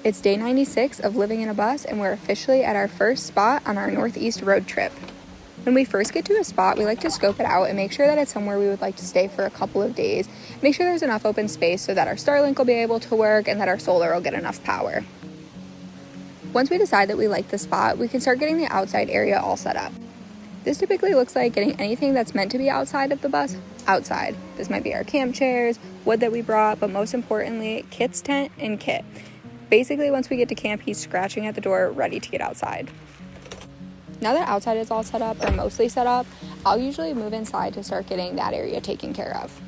It's day 96 of living in a bus, and we're officially at our first spot on our Northeast road trip. When we first get to a spot, we like to scope it out and make sure that it's somewhere we would like to stay for a couple of days. Make sure there's enough open space so that our Starlink will be able to work and that our solar will get enough power. Once we decide that we like the spot, we can start getting the outside area all set up. This typically looks like getting anything that's meant to be outside of the bus, outside. This might be our camp chairs, wood that we brought, but most importantly, Kit's tent and Kit. Basically, once we get to camp, he's scratching at the door, ready to get outside. Now that outside is all set up, or mostly set up, I'll usually move inside to start getting that area taken care of.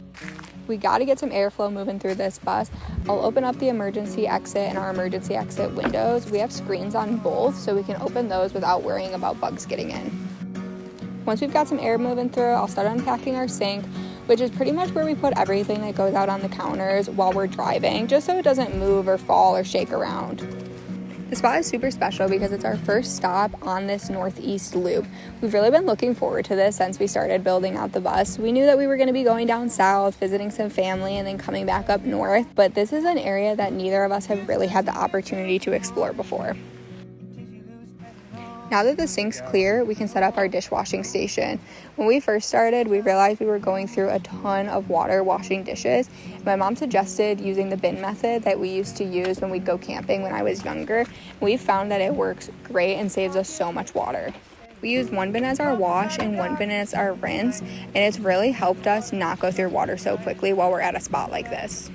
We got to get some airflow moving through this bus. I'll open up the emergency exit and our emergency exit windows. We have screens on both, so we can open those without worrying about bugs getting in. Once we've got some air moving through, I'll start unpacking our sink, which is pretty much where we put everything that goes out on the counters while we're driving, just so it doesn't move or fall or shake around. The spot is super special because it's our first stop on this Northeast loop. We've really been looking forward to this since we started building out the bus. We knew that we were going to be going down south, visiting some family, and then coming back up north, but this is an area that neither of us have really had the opportunity to explore before. Now that the sink's clear, we can set up our dishwashing station. When we first started, we realized we were going through a ton of water washing dishes. My mom suggested using the bin method that we used to use when we'd go camping when I was younger. We found that it works great and saves us so much water. We use one bin as our wash and one bin as our rinse, and it's really helped us not go through water so quickly while we're at a spot like this.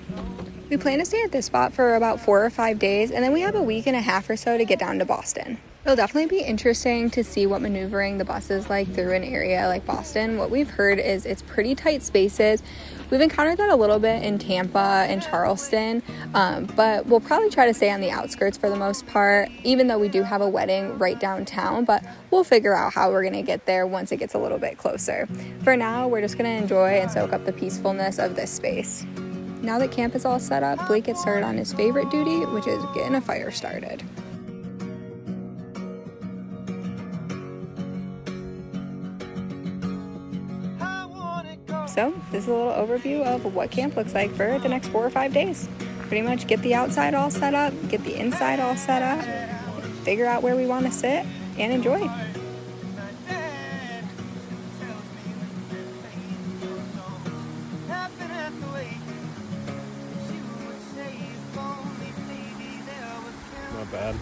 We plan to stay at this spot for about 4 or 5 days, and then we have a week and a half or so to get down to Boston. It'll definitely be interesting to see what maneuvering the bus is like through an area like Boston. What we've heard is it's pretty tight spaces. We've encountered that a little bit in Tampa and Charleston, but we'll probably try to stay on the outskirts for the most part, even though we do have a wedding right downtown, but we'll figure out how we're going to get there once it gets a little bit closer. For now, we're just going to enjoy and soak up the peacefulness of this space. Now that camp is all set up, Blake gets started on his favorite duty, which is getting a fire started. So this is a little overview of what camp looks like for the next 4 or 5 days. Pretty much get the outside all set up, get the inside all set up, figure out where we want to sit, and enjoy. Not bad.